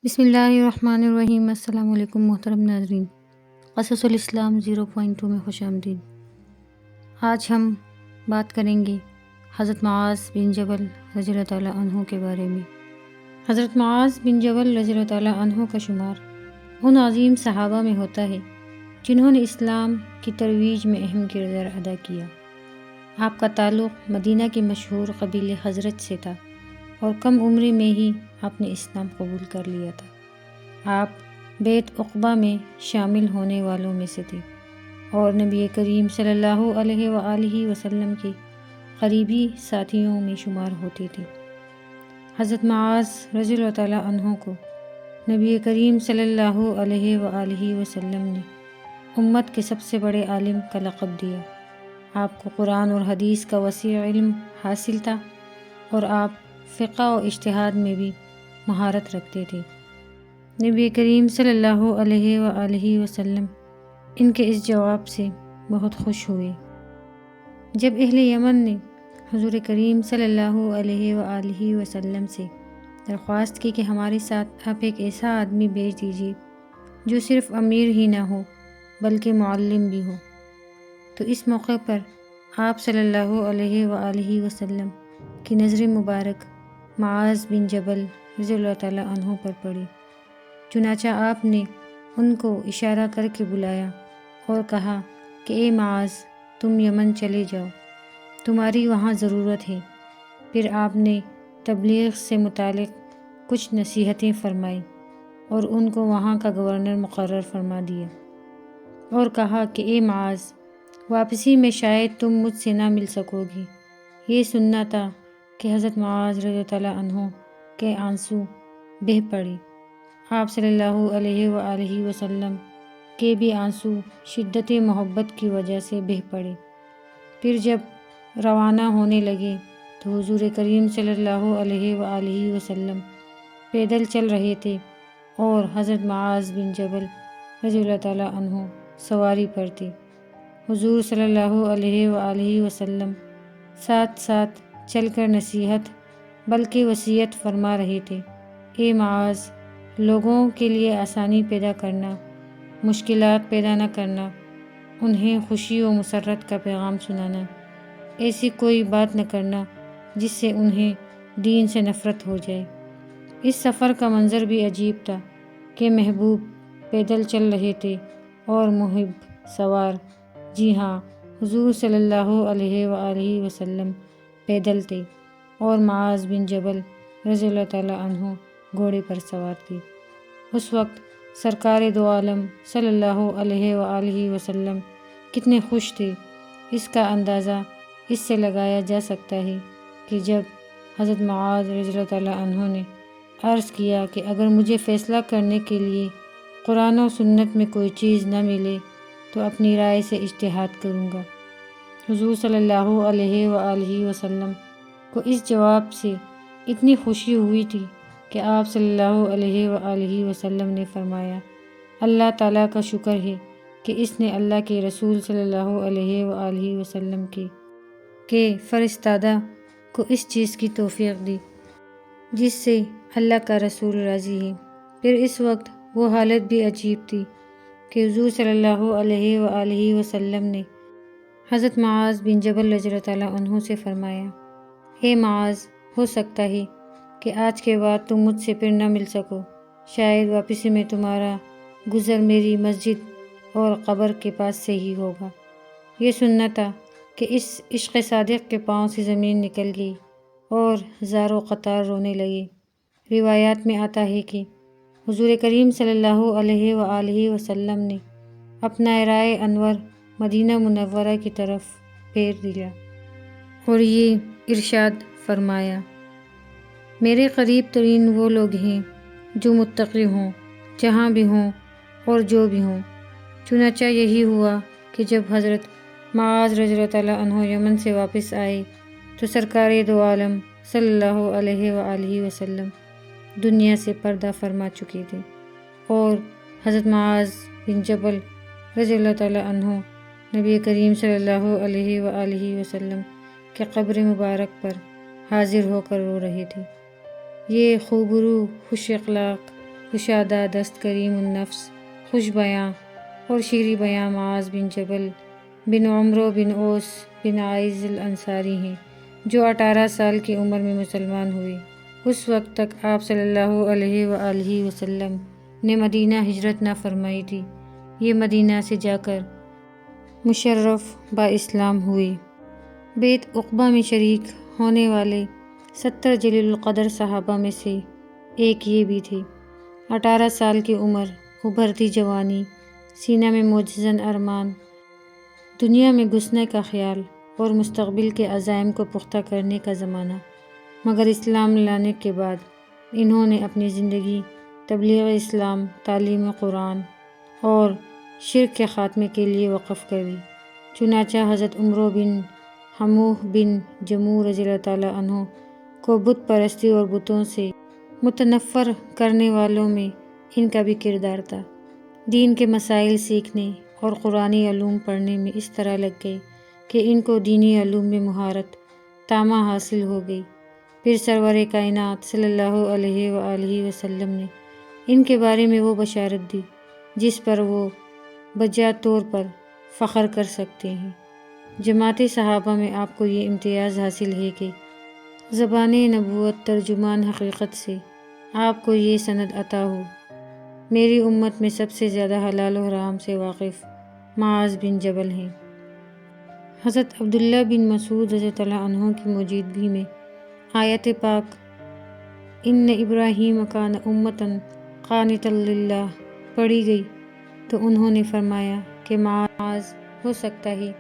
بسم اللہ الرحمن الرحیم۔ السلام علیکم محترم ناظرین، قصص الاسلام 0.2 میں خوش آمدید۔ آج ہم بات کریں گے حضرت معاذ بن جبل رضی اللہ تعالیٰ عنہ کے بارے میں۔ حضرت معاذ بن جبل رضی اللہ تعالیٰ عنہ کا شمار ان عظیم صحابہ میں ہوتا ہے جنہوں نے اسلام کی ترویج میں اہم کردار ادا کیا۔ آپ کا تعلق مدینہ کی مشہور قبیلے خزرج سے تھا اور کم عمری میں ہی آپ نے اسلام قبول کر لیا تھا۔ آپ بیت عقبہ میں شامل ہونے والوں میں سے تھے اور نبی کریم صلی اللہ علیہ وآلہ وسلم کے قریبی ساتھیوں میں شمار ہوتے تھے۔ حضرت معاذ رضی اللہ تعالیٰ عنہ کو نبی کریم صلی اللہ علیہ وآلہ وسلم نے امت کے سب سے بڑے عالم کا لقب دیا۔ آپ کو قرآن اور حدیث کا وسیع علم حاصل تھا اور آپ فقہ و اجتہاد میں بھی مہارت رکھتے تھے۔ نبی کریم صلی اللہ علیہ وآلہ وسلم ان کے اس جواب سے بہت خوش ہوئے۔ جب اہل یمن نے حضور کریم صلی اللہ علیہ وآلہ وسلم سے درخواست کی کہ ہمارے ساتھ آپ ایک ایسا آدمی بھیج دیجیے جو صرف امیر ہی نہ ہو بلکہ معلم بھی ہو، تو اس موقع پر آپ صلی اللہ علیہ وآلہ وسلم کی نظر مبارک معاذ بن جبل رضی اللہ تعالیٰ عنہ پر پڑی۔ چنانچہ آپ نے ان کو اشارہ کر کے بلایا اور کہا کہ اے معاذ، تم یمن چلے جاؤ، تمہاری وہاں ضرورت ہے۔ پھر آپ نے تبلیغ سے متعلق کچھ نصیحتیں فرمائیں اور ان کو وہاں کا گورنر مقرر فرما دیا اور کہا کہ اے معاذ، واپسی میں شاید تم مجھ سے نہ مل سکو گے۔ یہ سننا تھا کہ حضرت معاذ رضی اللہ تعالیٰ عنہ کے آنسو بہہ پڑے۔ آپ صلی اللہ علیہ وآلہ وسلم کے بھی آنسو شدت محبت کی وجہ سے بہہ پڑے۔ پھر جب روانہ ہونے لگے تو حضور کریم صلی اللہ علیہ وآلہ وسلم پیدل چل رہے تھے اور حضرت معاذ بن جبل رضی اللہ تعالیٰ عنہ سواری پر تھے۔ حضور صلی اللہ علیہ وآلہ وسلم ساتھ ساتھ چل کر نصیحت بلکہ وصیت فرما رہے تھے۔ اے معاذ، لوگوں کے لیے آسانی پیدا کرنا، مشکلات پیدا نہ کرنا، انہیں خوشی و مسرت کا پیغام سنانا، ایسی کوئی بات نہ کرنا جس سے انہیں دین سے نفرت ہو جائے۔ اس سفر کا منظر بھی عجیب تھا کہ محبوب پیدل چل رہے تھے اور محب سوار، جی ہاں، حضور صلی اللہ علیہ وآلہ وسلم پیدل تھے اور معاذ بن جبل رضی اللہ تعالیٰ عنہ گھوڑے پر سوار تھے۔ اس وقت سرکار دو عالم صلی اللہ علیہ وآلہ وسلم کتنے خوش تھے، اس کا اندازہ اس سے لگایا جا سکتا ہے کہ جب حضرت معاذ رضی اللہ تعالیٰ عنہ نے عرض کیا کہ اگر مجھے فیصلہ کرنے کے لیے قرآن و سنت میں کوئی چیز نہ ملے تو اپنی رائے سے اجتہاد کروں گا، حضور صلی اللہ علیہ وآلہ وسلم کو اس جواب سے اتنی خوشی ہوئی تھی کہ آپ صلی اللہ علیہ وآلہ وسلم نے فرمایا، اللہ تعالیٰ کا شکر ہے کہ اس نے اللہ کے رسول صلی اللہ علیہ وآلہ وسلم کے فرستادہ کو اس چیز کی توفیق دی جس سے اللہ کا رسول راضی ہے۔ پھر اس وقت وہ حالت بھی عجیب تھی کہ حضور صلی اللہ علیہ وآلہ وسلم نے حضرت معاذ بن جبل رضی اللہ تعالیٰ عنہ سے فرمایا، اے معاذ، ہو سکتا ہے کہ آج کے بعد تم مجھ سے پھر نہ مل سکو، شاید واپسی میں تمہارا گزر میری مسجد اور قبر کے پاس سے ہی ہوگا۔ یہ سننا تھا کہ اس عشق صادق کے پاؤں سے زمین نکل گئی اور زار و قطار رونے لگے۔ روایات میں آتا ہے کہ حضور کریم صلی اللہ علیہ وآلہ وسلم نے اپنا رائے انور مدینہ منورہ کی طرف پھیر دیا اور یہ ارشاد فرمایا، میرے قریب ترین وہ لوگ ہیں جو متقی ہوں، جہاں بھی ہوں اور جو بھی ہوں۔ چنانچہ یہی ہوا کہ جب حضرت معاذ رضی اللہ تعالیٰ عنہ یمن سے واپس آئے تو سرکار دو عالم صلی اللہ علیہ وآلہ وسلم دنیا سے پردہ فرما چکے تھے اور حضرت معاذ بن جبل رضی اللہ تعالیٰ عنہ نبی کریم صلی اللہ علیہ وآلہ وسلم کے قبر مبارک پر حاضر ہو کر رو رہے تھے۔ یہ خوبرو، خوش اخلاق کشادہ دست کریم النفس خوش بیاں اور شیریں بیاں معاذ بن جبل بن عمرو بن اوس بن عائز الانصاری ہیں، جو 18 سال کی عمر میں مسلمان ہوئے۔ اس وقت تک آپ صلی اللہ علیہ وآلہ وسلم نے مدینہ ہجرت نہ فرمائی تھی۔ یہ مدینہ سے جا کر مشرف با اسلام ہوئے۔ بیت عقبہ میں شریک ہونے والے 70 جلیل القدر صحابہ میں سے ایک یہ بھی تھے۔ 18 سال کی عمر، ابھرتی جوانی، سینہ میں معجزن ارمان، دنیا میں گھسنے کا خیال اور مستقبل کے عزائم کو پختہ کرنے کا زمانہ، مگر اسلام لانے کے بعد انہوں نے اپنی زندگی تبلیغ اسلام، تعلیم قرآن اور شرک کے خاتمے کے لیے وقف کر دی۔ چنانچہ حضرت عمرو بن حموح بن جموح رضی اللہ تعالیٰ عنہ کو بت پرستی اور بتوں سے متنفر کرنے والوں میں ان کا بھی کردار تھا۔ دین کے مسائل سیکھنے اور قرآنی علوم پڑھنے میں اس طرح لگ گئے کہ ان کو دینی علوم میں مہارت تامہ حاصل ہو گئی۔ پھر سرور کائنات صلی اللہ علیہ وآلہ وسلم نے ان کے بارے میں وہ بشارت دی جس پر وہ بجا طور پر فخر کر سکتے ہیں۔ جماعت صحابہ میں آپ کو یہ امتیاز حاصل ہے کہ زبان نبوت ترجمان حقیقت سے آپ کو یہ سند عطا ہو۔ میری امت میں سب سے زیادہ حلال و حرام سے واقف معاذ بن جبل ہیں۔ حضرت عبداللہ بن مسعود رضی اللہ عنہ کی موجودگی میں آیت پاک ان ابراہیم کان امۃ قانتا للہ پڑھی گئی تو انہوں نے فرمایا کہ معاذ، ہو سکتا ہے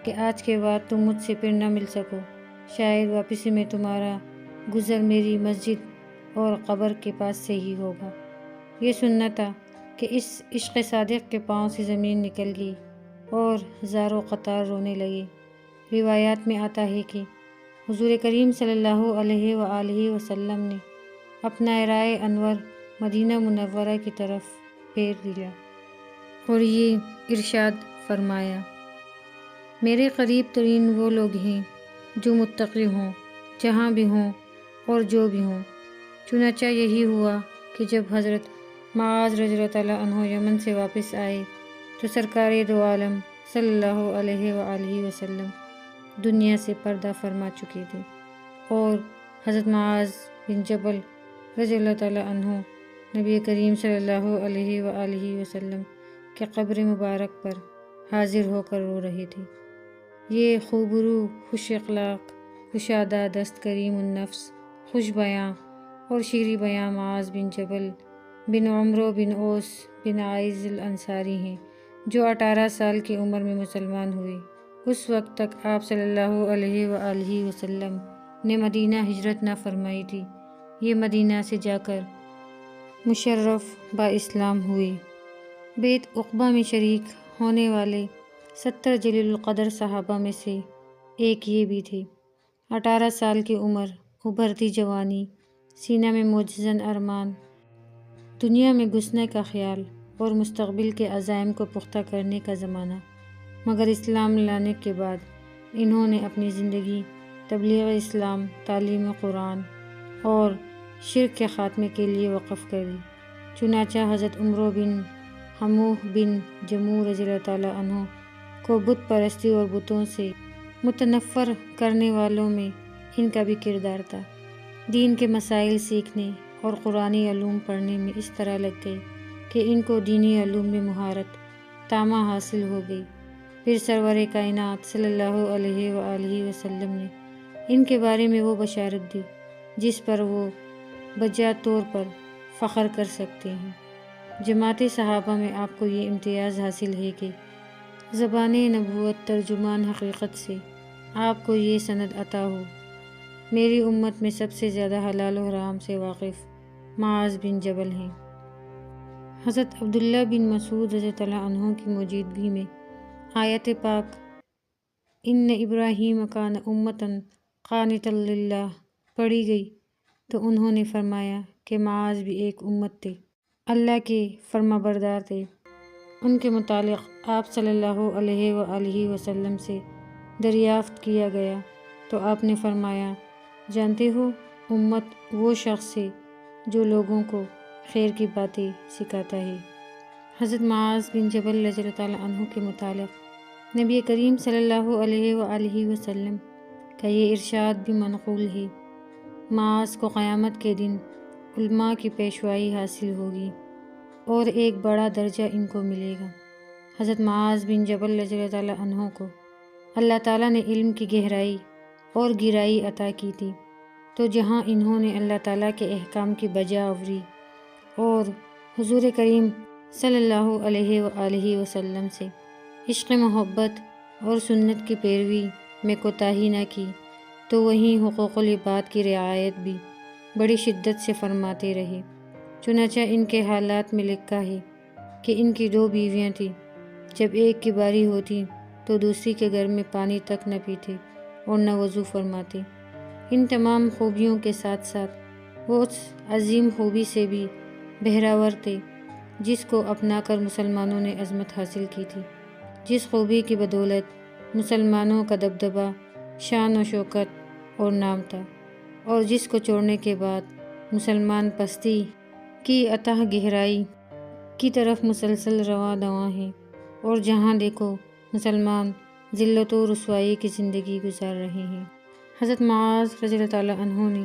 کہ آج کے بعد تم مجھ سے پھر نہ مل سکو، شاید واپسی میں تمہارا گزر میری مسجد اور قبر کے پاس سے ہی ہوگا۔ یہ سننا تھا کہ اس عشق صادق کے پاؤں سے زمین نکل گئی اور زار و قطار رونے لگے۔ روایات میں آتا ہے کہ حضور کریم صلی اللہ علیہ وآلہ وسلم نے اپنا رائے انور مدینہ منورہ کی طرف پھیر دیا اور یہ ارشاد فرمایا، میرے قریب ترین وہ لوگ ہیں جو متقی ہوں، جہاں بھی ہوں اور جو بھی ہوں۔ چنانچہ یہی ہوا کہ جب حضرت معاذ رضی اللہ تعالیٰ عنہ یمن سے واپس آئے تو سرکار دو عالم صلی اللہ علیہ وآلہ وسلم دنیا سے پردہ فرما چکے تھے، اور حضرت معاذ بن جبل رضی اللہ تعالیٰ عنہ نبی کریم صلی اللہ علیہ وآلہ وسلم کے قبر مبارک پر حاضر ہو کر رو رہے تھے۔ یہ خوبرو، خوش اخلاق، کشادہ دست کریم النفس، خوش بیاں اور شیریں بیاں معاذ بن جبل بن عمرو بن اوس بن عائز الانصاری ہیں، جو 18 سال کی عمر میں مسلمان ہوئے۔ اس وقت تک آپ صلی اللہ علیہ وآلہ وسلم نے مدینہ ہجرت نہ فرمائی تھی۔ یہ مدینہ سے جا کر مشرف با اسلام ہوئے۔ بیت عقبہ میں شریک ہونے والے 70 جلیل القدر صحابہ میں سے ایک یہ بھی تھے۔ 18 سال کی عمر، ابھرتی جوانی، سینہ میں معجزن ارمان، دنیا میں گھسنے کا خیال اور مستقبل کے عزائم کو پختہ کرنے کا زمانہ، مگر اسلام لانے کے بعد انہوں نے اپنی زندگی تبلیغ اسلام، تعلیم قرآن اور شرک کے خاتمے کے لیے وقف کر دی۔ چنانچہ حضرت عمرو بن حموح بن جموح رضی اللہ تعالیٰ عنہ کو بت پرستی اور بتوں سے متنفر کرنے والوں میں ان کا بھی کردار تھا۔ دین کے مسائل سیکھنے اور قرآنی علوم پڑھنے میں اس طرح لگ گئے کہ ان کو دینی علوم میں مہارت تامہ حاصل ہو گئی۔ پھر سرور کائنات صلی اللہ علیہ وآلہ وسلم نے ان کے بارے میں وہ بشارت دی جس پر وہ بجا طور پر فخر کر سکتے ہیں۔ جماعت صحابہ میں آپ کو یہ امتیاز حاصل ہے کہ زبان نبوت ترجمان حقیقت سے آپ کو یہ سند عطا ہو۔ میری امت میں سب سے زیادہ حلال و حرام سے واقف معاذ بن جبل ہیں۔ حضرت عبداللہ بن مسعود رضی اللہ عنہ کی موجودگی میں آیت پاک ان ابراہیم کان امۃ قانتا للہ پڑھی گئی تو انہوں نے فرمایا کہ معاذ بھی ایک امت تھے، اللہ کے فرما بردار تھے۔ ان کے متعلق آپ صلی اللہ علیہ وآلہ وسلم سے دریافت کیا گیا تو آپ نے فرمایا، جانتے ہو، امت وہ شخص ہے جو لوگوں کو خیر کی باتیں سکھاتا ہے۔ حضرت معاذ بن جبل رضی اللہ تعالیٰ عنہ کے متعلق نبی کریم صلی اللہ علیہ وآلہ وسلم کا یہ ارشاد بھی منقول ہے، معاذ کو قیامت کے دن علماء کی پیشوائی حاصل ہوگی اور ایک بڑا درجہ ان کو ملے گا۔ حضرت معاذ بن جبل رضی اللہ تعالیٰ عنہ کو اللہ تعالیٰ نے علم کی گہرائی اور گہرائی عطا کی تھی، تو جہاں انہوں نے اللہ تعالیٰ کے احکام کی بجا آوری اور حضور کریم صلی اللہ علیہ وآلہ وسلم سے عشق محبت اور سنت کی پیروی میں کوتاہی نہ کی، تو وہیں حقوق العباد کی رعایت بھی بڑی شدت سے فرماتے رہے۔ چنانچہ ان کے حالات میں لکھا ہے کہ ان کی 2 بیویاں تھیں، جب ایک کی باری ہوتی تو دوسری کے گھر میں پانی تک نہ پیتے اور نہ وضو فرماتے۔ ان تمام خوبیوں کے ساتھ ساتھ وہ اس عظیم خوبی سے بھی بہراور تھے جس کو اپنا کر مسلمانوں نے عظمت حاصل کی تھی، جس خوبی کی بدولت مسلمانوں کا دبدبہ، شان و شوکت اور نام تھا، اور جس کو چھوڑنے کے بعد مسلمان پستی کی اتھاہ گہرائی کی طرف مسلسل رواں دواں ہیں، اور جہاں دیکھو مسلمان ذلت و رسوائی کی زندگی گزار رہے ہیں۔ حضرت معاذ رضی اللہ تعالیٰ عنہ نے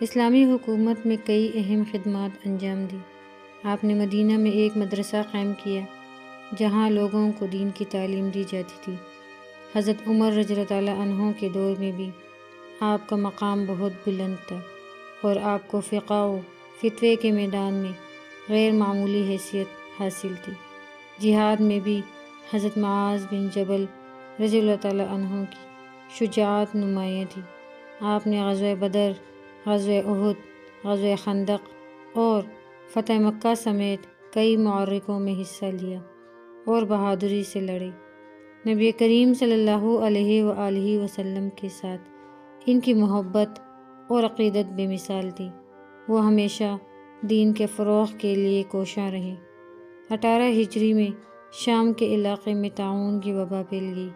اسلامی حکومت میں کئی اہم خدمات انجام دی۔ آپ نے مدینہ میں ایک مدرسہ قائم کیا جہاں لوگوں کو دین کی تعلیم دی جاتی تھی۔ حضرت عمر رضی اللہ تعالیٰ عنہ کے دور میں بھی آپ کا مقام بہت بلند تھا اور آپ کو فقہ و فتوے کے میدان میں غیر معمولی حیثیت حاصل تھی۔ جہاد میں بھی حضرت معاذ بن جبل رضی اللہ تعالیٰ عنہ کی شجاعت نمایاں تھی۔ آپ نے غزوہ بدر، غزوہ احد، غزوہ خندق اور فتح مکہ سمیت کئی معرکوں میں حصہ لیا اور بہادری سے لڑے۔ نبی کریم صلی اللہ علیہ وآلہ وسلم کے ساتھ ان کی محبت اور عقیدت بے مثال تھی۔ وہ ہمیشہ دین کے فروغ کے لیے کوشاں رہے۔ 18 ہجری میں شام کے علاقے میں طاعون کی وبا پھیل گئی،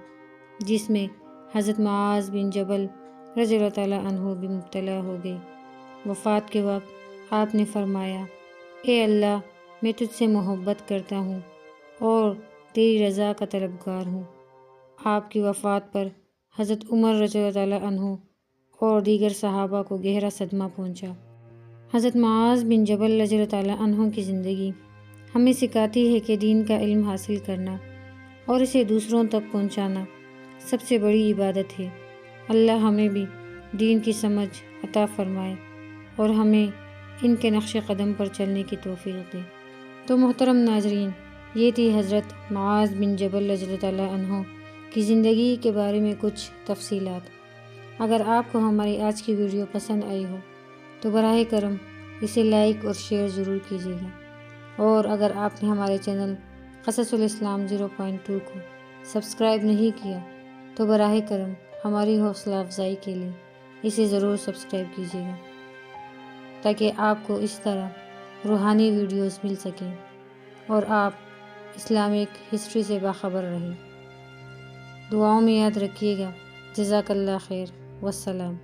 جس میں حضرت معاذ بن جبل رضی اللہ تعالیٰ عنہ بھی مبتلا ہو گئے۔ وفات کے وقت آپ نے فرمایا، اے اللہ، میں تجھ سے محبت کرتا ہوں اور تیری رضا کا طلبگار ہوں۔ آپ کی وفات پر حضرت عمر رضی اللہ تعالیٰ عنہ اور دیگر صحابہ کو گہرا صدمہ پہنچا۔ حضرت معاذ بن جبل رضی اللہ تعالیٰ عنہ کی زندگی ہمیں سکھاتی ہے کہ دین کا علم حاصل کرنا اور اسے دوسروں تک پہنچانا سب سے بڑی عبادت ہے۔ اللہ ہمیں بھی دین کی سمجھ عطا فرمائے اور ہمیں ان کے نقش قدم پر چلنے کی توفیق دے۔ تو محترم ناظرین، یہ تھی حضرت معاذ بن جبل رضی اللہ تعالیٰ عنہ کی زندگی کے بارے میں کچھ تفصیلات۔ اگر آپ کو ہماری آج کی ویڈیو پسند آئی ہو تو براہ کرم اسے لائک اور شیئر ضرور کیجیے گا، اور اگر آپ نے ہمارے چینل قصص الاسلام 0.2 کو سبسکرائب نہیں کیا تو براہ کرم ہماری حوصلہ افزائی کے لیے اسے ضرور سبسکرائب کیجیے گا، تاکہ آپ کو اس طرح روحانی ویڈیوز مل سکیں اور آپ اسلامک ہسٹری سے باخبر رہیں۔ دعاؤں میں یاد رکھیے گا۔ جزاک اللہ خیر، والسلام۔